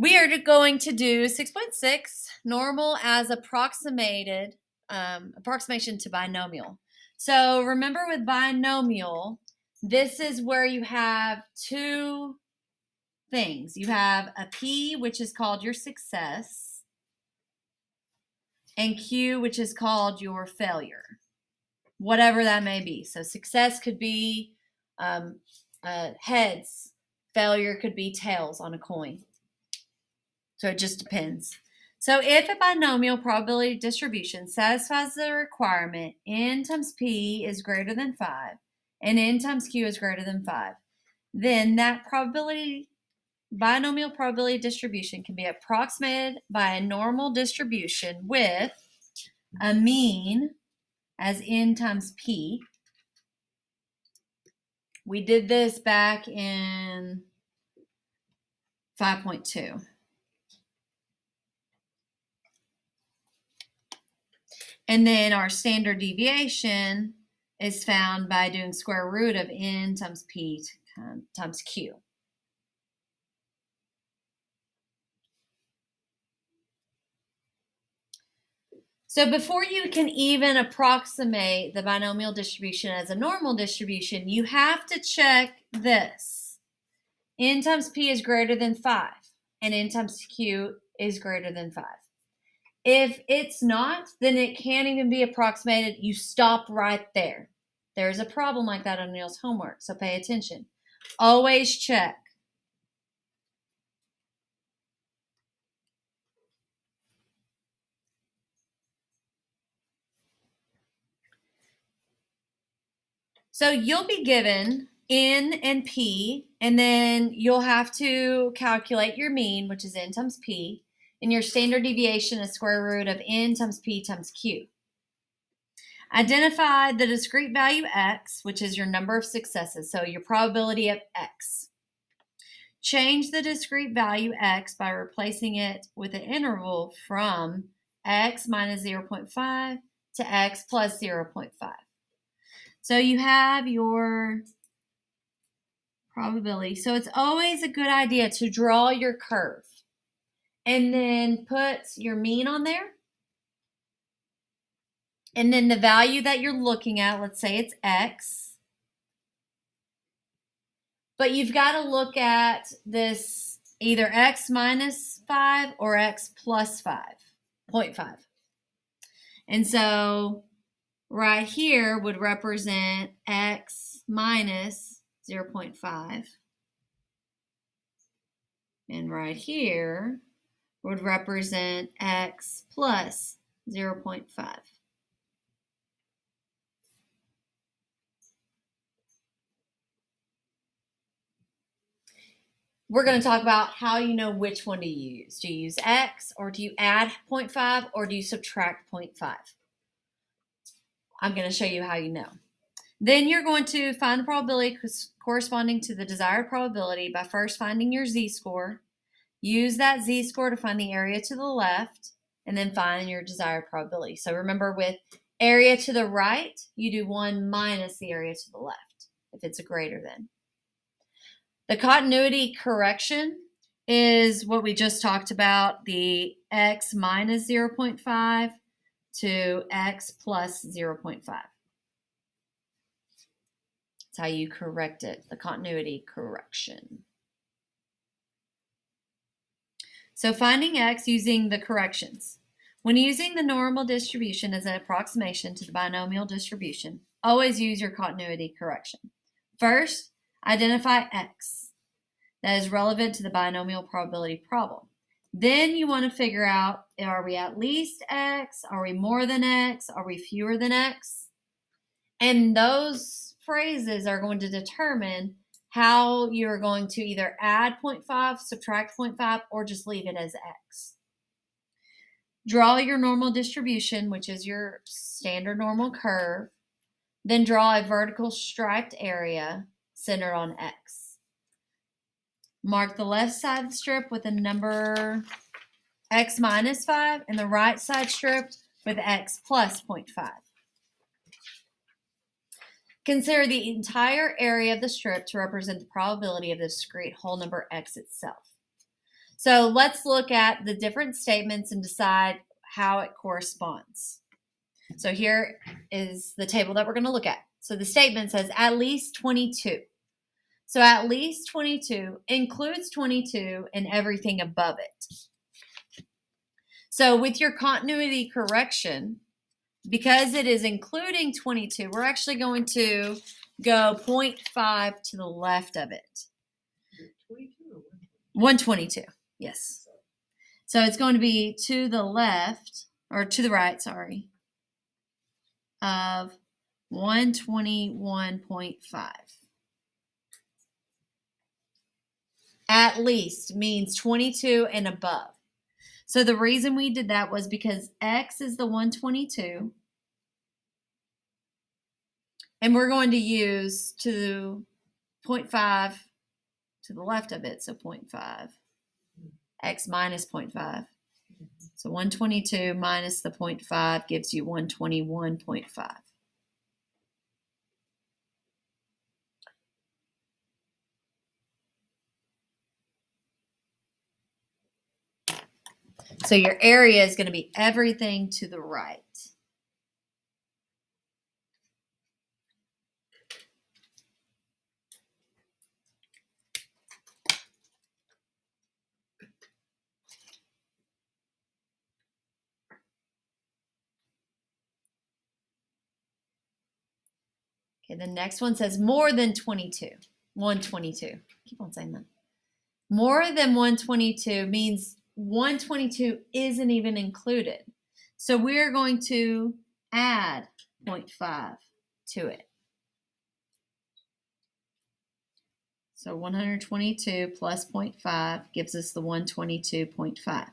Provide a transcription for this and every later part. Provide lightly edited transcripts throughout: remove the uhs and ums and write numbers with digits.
We are going to do 6.6, normal as approximation to binomial. So remember with binomial, this is where you have two things. You have a P, which is called your success, and Q, which is called your failure, whatever that may be. So success could be heads, failure could be tails on a coin. So it just depends. So if a binomial probability distribution satisfies the requirement n times p is greater than 5 and n times q is greater than 5, then that binomial probability distribution can be approximated by a normal distribution with a mean as n times p. We did this back in 5.2. And then our standard deviation is found by doing square root of n times p times q. So before you can even approximate the binomial distribution as a normal distribution, you have to check this. N times p is greater than 5, and n times q is greater than 5. If it's not, then it can't even be approximated. You stop right there. There's a problem like that on Neil's homework, so pay attention. Always check. So you'll be given n and p, and then you'll have to calculate your mean, which is n times p, and your standard deviation is square root of n times p times q. Identify the discrete value x, which is your number of successes, so your probability of x. Change the discrete value x by replacing it with an interval from x minus 0.5 to x plus 0.5. So you have your probability. So it's always a good idea to draw your curve and then put your mean on there. And then the value that you're looking at, let's say it's x. But you've got to look at this either x minus 5 or x plus 5.5. And so right here would represent x minus 0.5. And right here would represent x plus 0.5. We're going to talk about how you know which one to use. Do you use x, or do you add 0.5, or do you subtract 0.5? I'm going to show you how you know. Then you're going to find the probability corresponding to the desired probability by first finding your z-score. Use that z-score to find the area to the left, and then find your desired probability. So remember, with area to the right, you do 1 minus the area to the left if it's a greater than. The continuity correction is what we just talked about, the x minus 0.5 to x plus 0.5. That's how you correct it, the continuity correction. So finding x using the corrections. When using the normal distribution as an approximation to the binomial distribution, always use your continuity correction. First, identify x that is relevant to the binomial probability problem. Then you want to figure out, are we at least x? Are we more than x? Are we fewer than x? And those phrases are going to determine how you're going to either add 0.5, subtract 0.5, or just leave it as x. Draw your normal distribution, which is your standard normal curve. Then draw a vertical striped area centered on x. Mark the left side strip with the number x minus 5 and the right side strip with x plus 0.5. Consider the entire area of the strip to represent the probability of the discrete whole number x itself. So let's look at the different statements and decide how it corresponds. So here is the table that we're going to look at. So the statement says at least 22. So at least 22 includes 22 and everything above it. So with your continuity correction, because it is including 22, we're actually going to go 0.5 to the left of it. 122, yes. So it's going to be to the left, or to the right, sorry, of 121.5. At least means 22 and above. So the reason we did that was because x is the 122, and we're going to use to 0.5 to the left of it, so 0.5, x minus 0.5. So 122 minus the 0.5 gives you 121.5. So your area is going to be everything to the right. Okay, the next one says more than 22. 122. Keep on saying that. More than 122 means 122 isn't even included. So we're going to add 0.5 to it. So 122 plus 0.5 gives us the 122.5.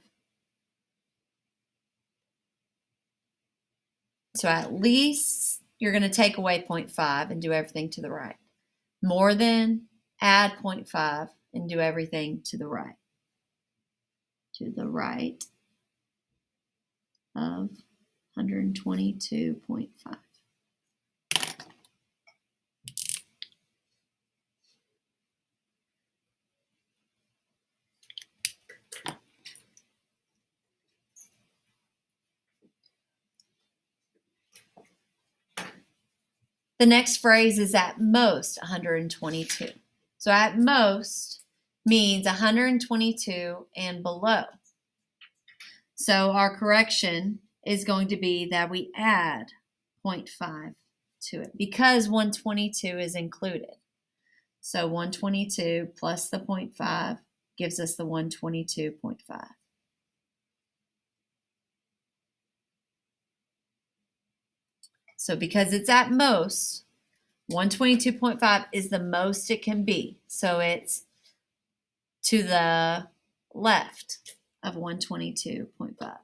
So at least you're going to take away 0.5 and do everything to the right. More than, add 0.5 and do everything to the right. To the right of 122.5. The next phrase is at most 122. So at most means 122 and below. So our correction is going to be that we add 0.5 to it because 122 is included. So 122 plus the 0.5 gives us the 122.5. So because it's at most, 122.5 is the most it can be. So it's to the left of 122.5.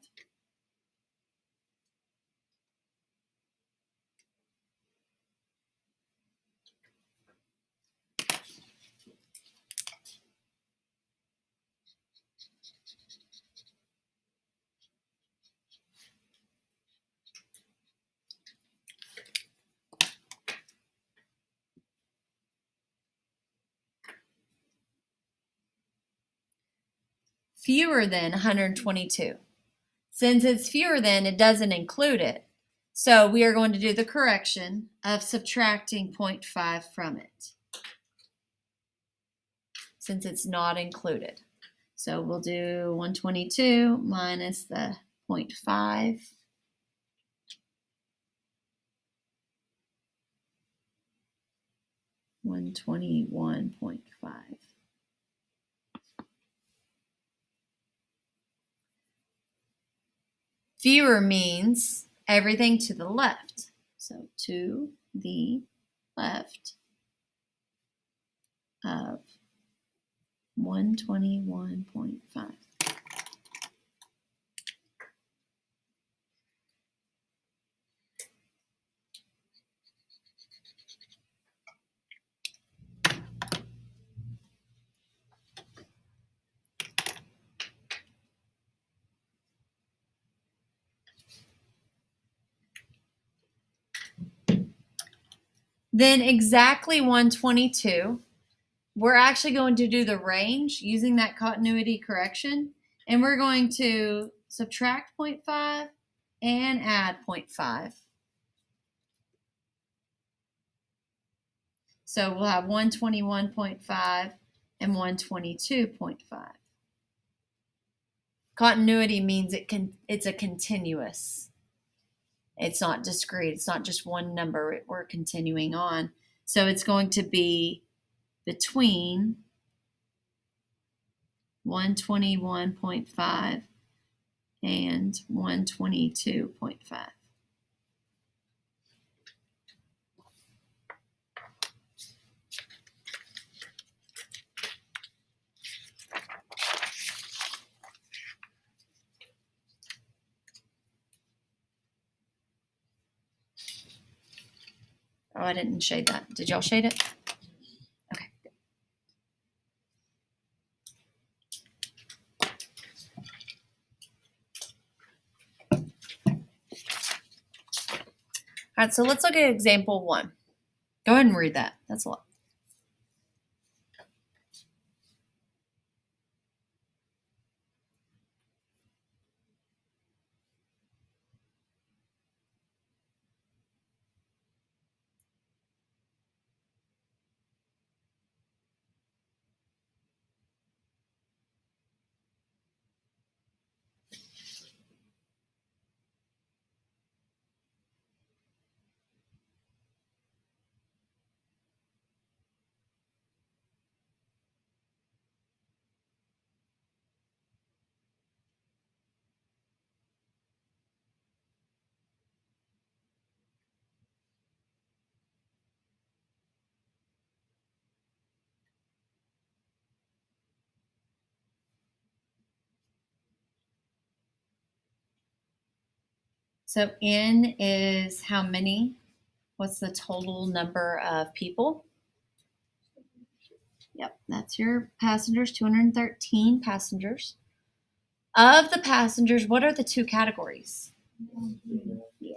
Fewer than 122. Since it's fewer than, it doesn't include it. So we are going to do the correction of subtracting 0.5 from it, since it's not included. So we'll do 122 minus the 0.5. $121.5. Fewer means everything to the left. So to the left of 121.5. Then exactly 122 we're actually going to do the range using that continuity correction, and we're going to subtract 0.5 and add 0.5. So we'll have 121.5 and 122.5. Continuity means it's a continuous. It's not discrete. It's not just one number. We're continuing on. So it's going to be between 121.5 and 122.5. Oh, I didn't shade that. Did y'all shade it? Okay. All right, so let's look at example 1. Go ahead and read that. That's a lot. So N is how many? What's the total number of people? Yep, that's your passengers, 213 passengers. Of the passengers, what are the two categories? Yeah.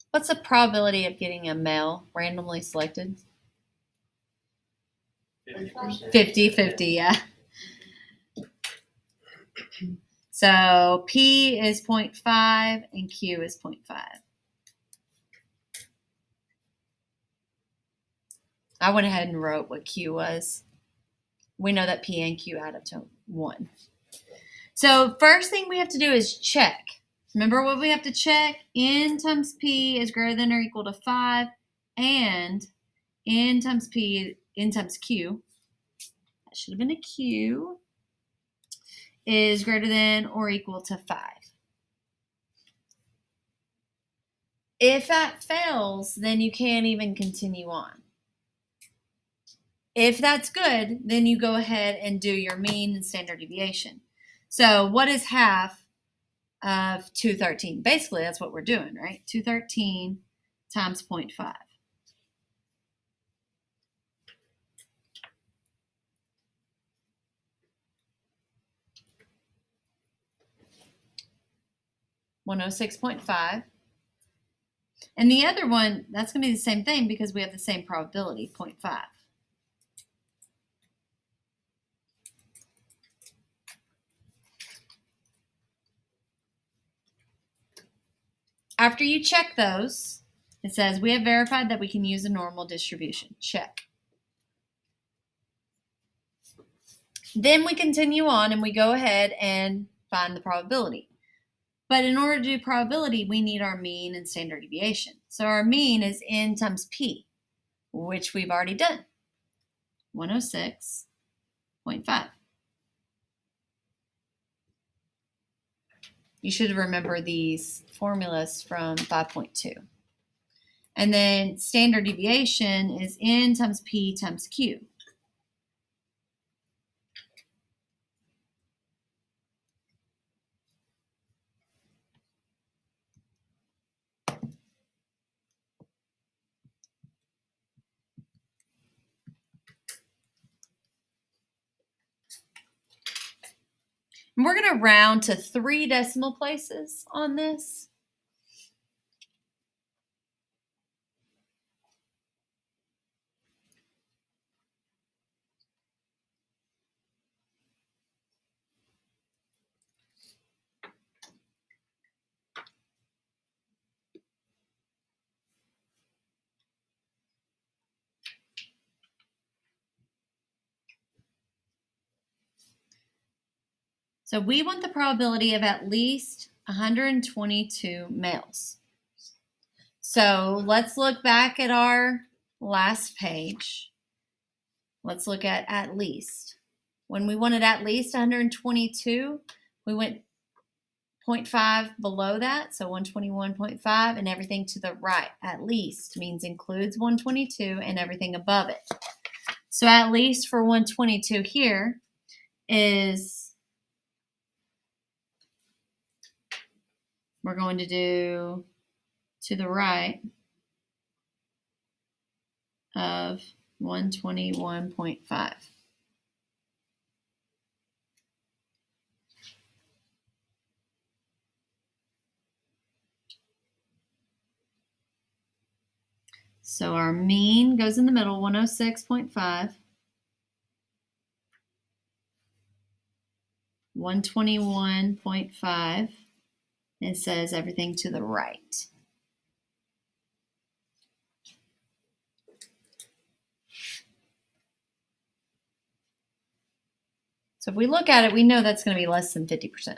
What's the probability of getting a male randomly selected? 50-50, yeah. So P is 0.5 and Q is 0.5. I went ahead and wrote what Q was. We know that P and Q add up to 1. So first thing we have to do is check. Remember what we have to check? N times P is greater than or equal to 5, and N times P, N times Q, that should have been a Q, is greater than or equal to 5. If that fails, then you can't even continue on. If that's good, then you go ahead and do your mean and standard deviation. So what is half of 213? Basically, that's what we're doing, right? 213 times 0.5. $106.5. And the other one, that's going to be the same thing because we have the same probability, 0.5. After you check those, it says we have verified that we can use a normal distribution. Check. Then we continue on and we go ahead and find the probability. But in order to do probability, we need our mean and standard deviation. So our mean is N times P, which we've already done, 106.5. You should remember these formulas from 5.2. And then standard deviation is N times P times Q. And we're going to round to 3 decimal places on this. So we want the probability of at least 122 males. So let's look back at our last page. Let's look at least. When we wanted at least 122, we went 0.5 below that, so 121.5, and everything to the right. At least means includes 122 and everything above it. So at least for 122 here is, we're going to do to the right of 121.5. So our mean goes in the middle, 106.5. 121.5. It says everything to the right. So if we look at it, we know that's going to be less than 50%.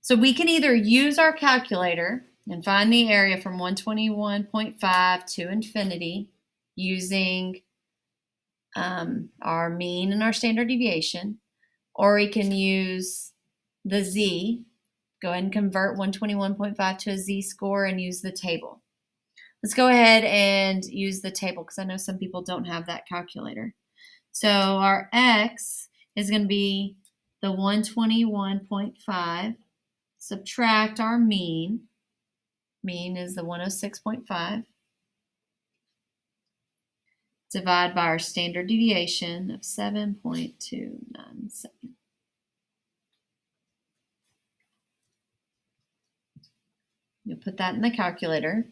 So we can either use our calculator and find the area from 121.5 to infinity using our mean and our standard deviation, or we can use the z, go ahead and convert 121.5 to a z-score and use the table. Let's go ahead and use the table because I know some people don't have that calculator. So our x is going to be the 121.5, subtract our mean. Mean is the 106.5. Divide by our standard deviation of 7.297. You'll put that in the calculator.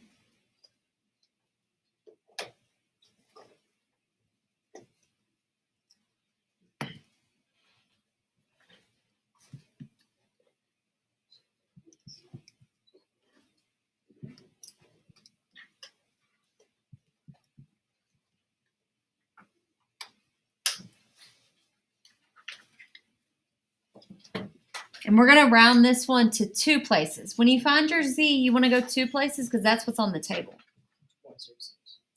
And we're going to round this one to 2 places. When you find your z, you want to go 2 places because that's what's on the table.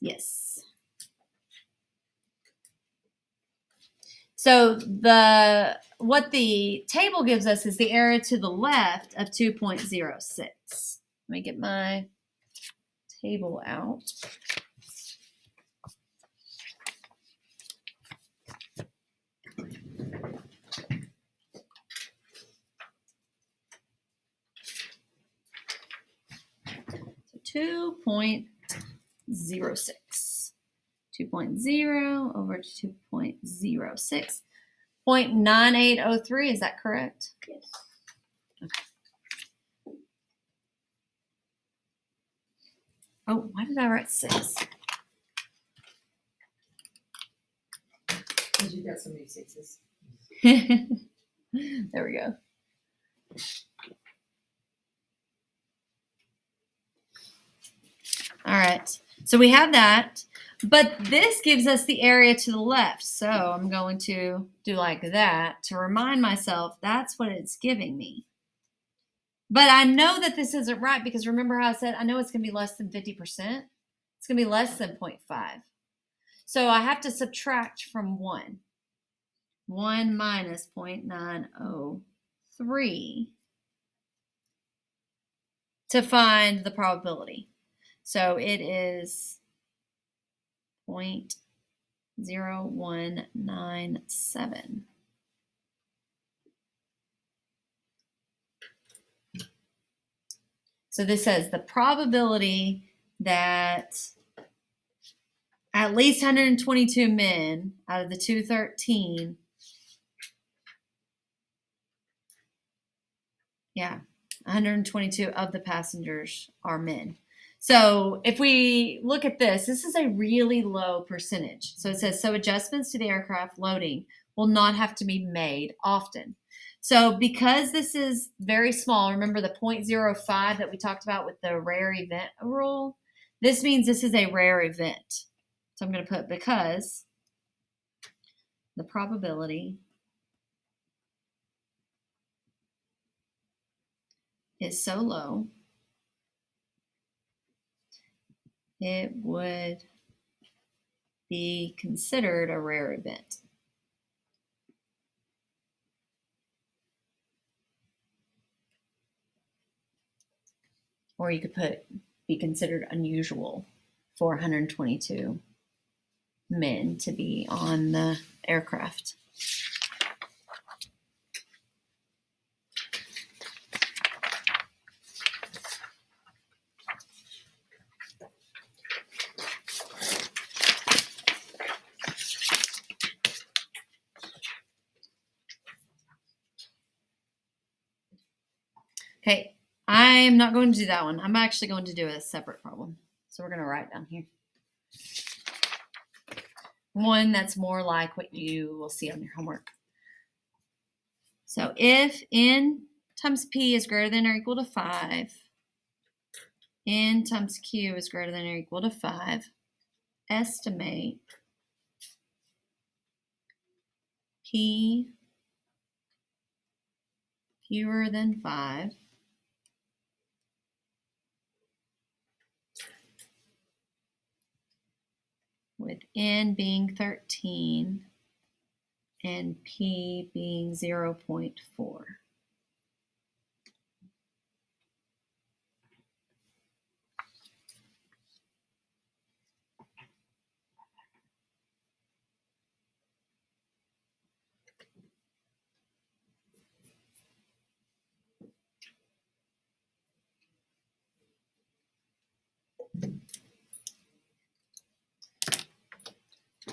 Yes. So what the table gives us is the area to the left of 2.06. Let me get my table out. So 2.06. 2.0 over 2.06. 0.9803, is that correct? Yes. Okay. Oh, why did I write 6? Because you got so many 6s. There we go. All right, so we have that, but this gives us the area to the left. So I'm going to do like that to remind myself that's what it's giving me. But I know that this isn't right because remember how I said I know it's going to be less than 50%? It's going to be less than 0.5. So I have to subtract from 1. 1 minus 0.903 to find the probability. So it is 0.0197. So this says the probability that at least 122 men out of the 213, 122 of the passengers are men. So if we look at this, this is a really low percentage. So it says, so adjustments to the aircraft loading will not have to be made often. So because this is very small, remember the 0.05 that we talked about with the rare event rule? This means this is a rare event. So I'm going to put because the probability is so low, it would be considered a rare event. Or you could put be considered unusual for 122 men to be on the aircraft. Okay, I'm not going to do that one. I'm actually going to do a separate problem. So we're going to write down here one that's more like what you will see on your homework. So if n times p is greater than or equal to 5, n times q is greater than or equal to 5, estimate p fewer than 5 with n being 13 and p being 0.4.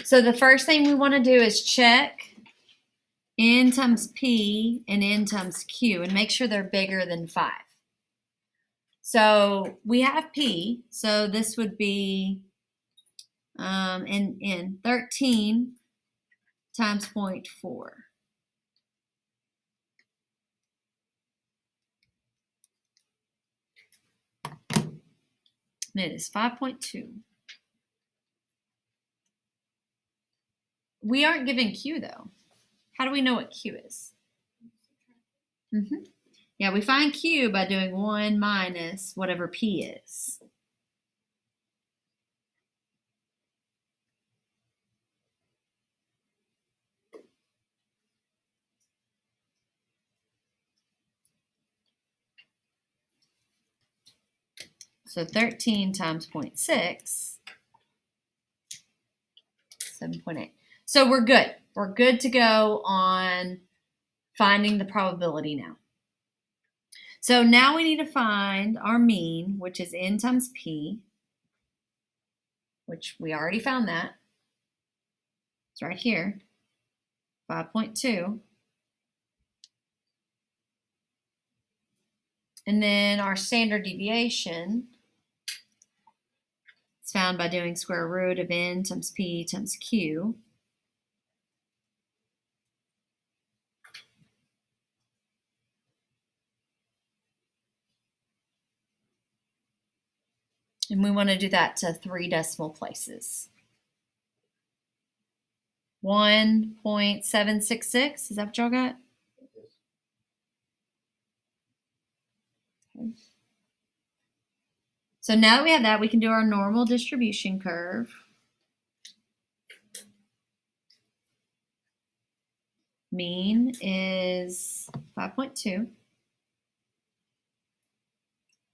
So the first thing we want to do is check n times p and n times q and make sure they're bigger than 5. So we have p, so this would be in 13 times 0.4. And it is 5.2. We aren't given q though. How do we know what q is? Yeah, we find q by doing 1 minus whatever p is. So 13 times 0.6, 7.8. So we're good. We're good to go on finding the probability now. So now we need to find our mean, which is n times p, which we already found that. It's right here, 5.2. And then our standard deviation is found by doing square root of n times p times q. And we want to do that to 3 decimal places. 1.766, is that what y'all got? Okay. So now that we have that, we can do our normal distribution curve. Mean is 5.2.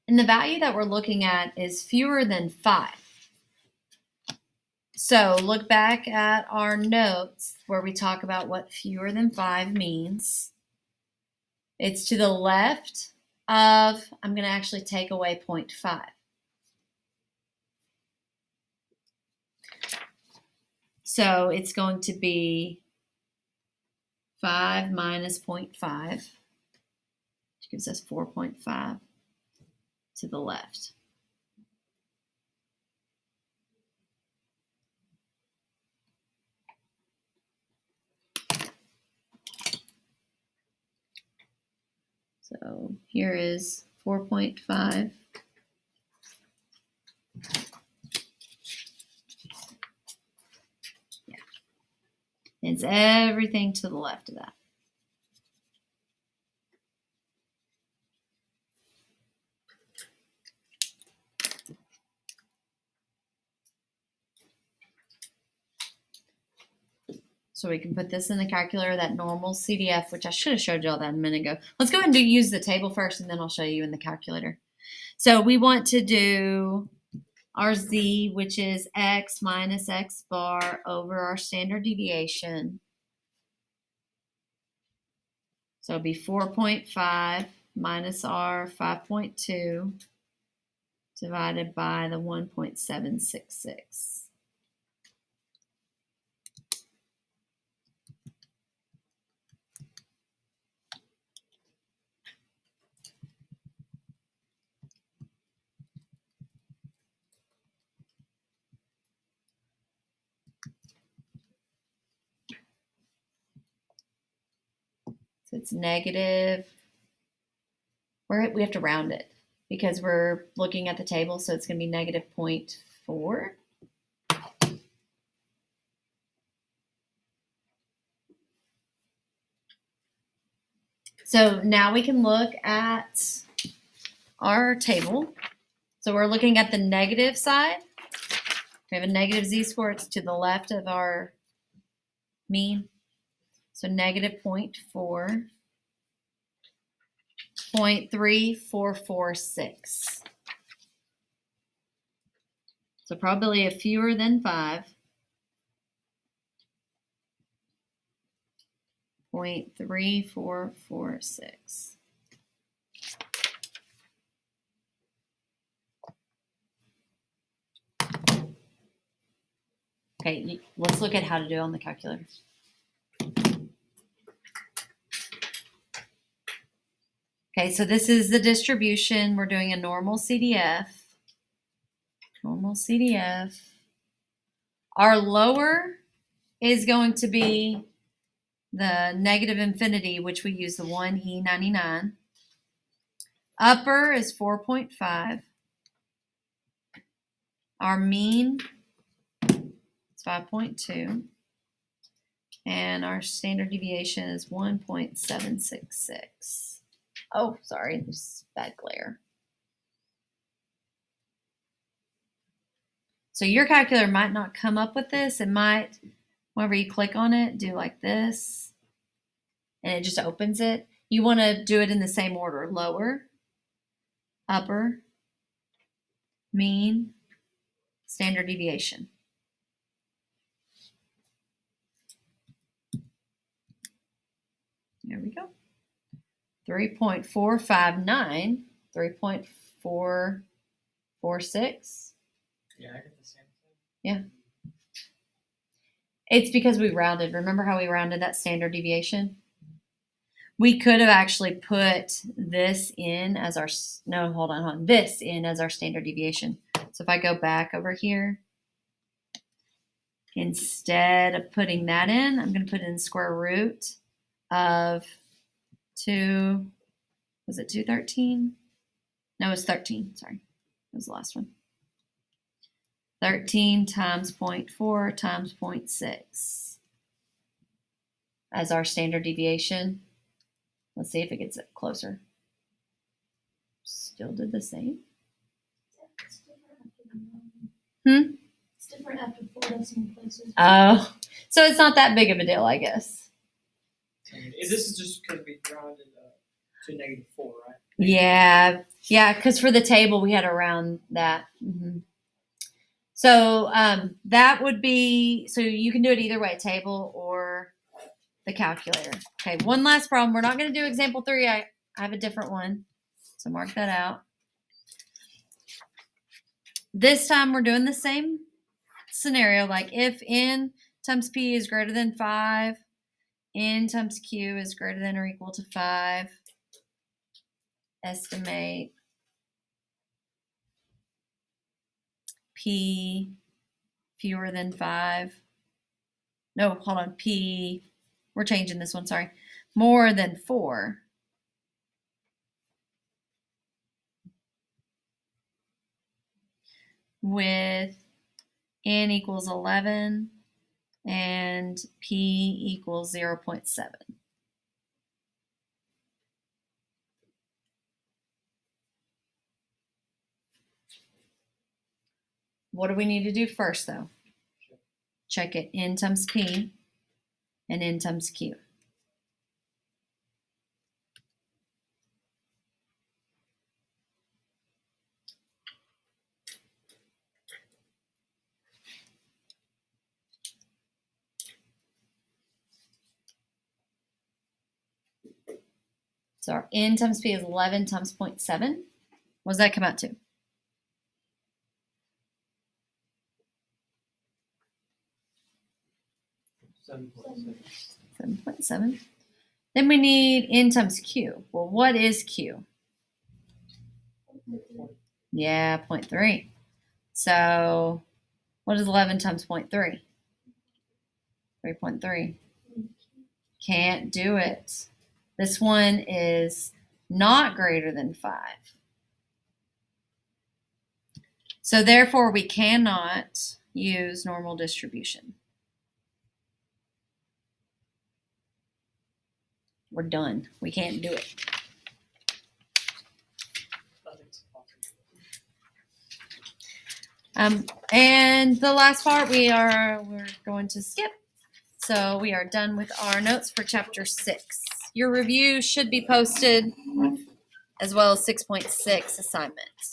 And the value that we're looking at is fewer than 5. So look back at our notes where we talk about what fewer than 5 means. It's to the left of, I'm going to actually take away 0.5. So it's going to be 5 minus 0.5, which gives us 4.5 to the left. So here is 4.5. It's everything to the left of that. So we can put this in the calculator, that normal CDF, which I should have showed you all that a minute ago. Let's go ahead and use the table first, and then I'll show you in the calculator. So we want to do our Z, which is X minus X bar over our standard deviation. So it'll be 4.5 minus our 5.2 divided by the 1.766. So it's negative. We have to round it because we're looking at the table, so it's going to be negative 0.4. So now we can look at our table. So we're looking at the negative side. We have a negative z-score. It's to the left of our mean. So negative 0.4. 0.3446. So probably a fewer than 5. 0.3446. Okay, let's look at how to do it on the calculator. Okay, so this is the distribution. We're doing a normal CDF. Normal CDF. Our lower is going to be the negative infinity, which we use the 1E99. Upper is 4.5. Our mean is 5.2. And our standard deviation is 1.766. Oh, sorry, there's bad glare. So your calculator might not come up with this. It might, whenever you click on it, do like this, and it just opens it. You want to do it in the same order: lower, upper, mean, standard deviation. There we go. 3.459, 3.446. Yeah, I get the same thing. Yeah. It's because we rounded. Remember how we rounded that standard deviation? We could have actually put this in as our, no, hold on, this in as our standard deviation. So if I go back over here, instead of putting that in, I'm going to put in square root of 2, was it 213? No, it was 13, sorry. That was the last one. 13 times 0.4 times 0.6 as our standard deviation. Let's see if it gets closer. Still did the same. It's different after 4 decimal places. Oh, so it's not that big of a deal, I guess. This is just because we rounded to -4, right? Yeah, because for the table we had around that. So that would be, so you can do it either way, table or the calculator. Okay, one last problem. We're not going to do example 3. I have a different one, so mark that out. This time we're doing the same scenario, like if n times p is greater than 5, n times q is greater than or equal to 5, estimate p fewer than 5. No, hold on, p, we're changing this one, sorry, more than 4. With n equals 11 and P equals 0.7. What do we need to do first, though? Check it N times P and N times Q. So our N times P is 11 times 0.7. What does that come out to? 7.7. Then we need N times Q. Well, what is Q? Yeah, 0.3. So what is 11 times 0.3? 3.3. Can't do it. This one is not greater than 5. So therefore, we cannot use normal distribution. We're done. We can't do it. And the last part we're going to skip. So we are done with our notes for chapter 6. Your review should be posted as well as 6.6 assignments.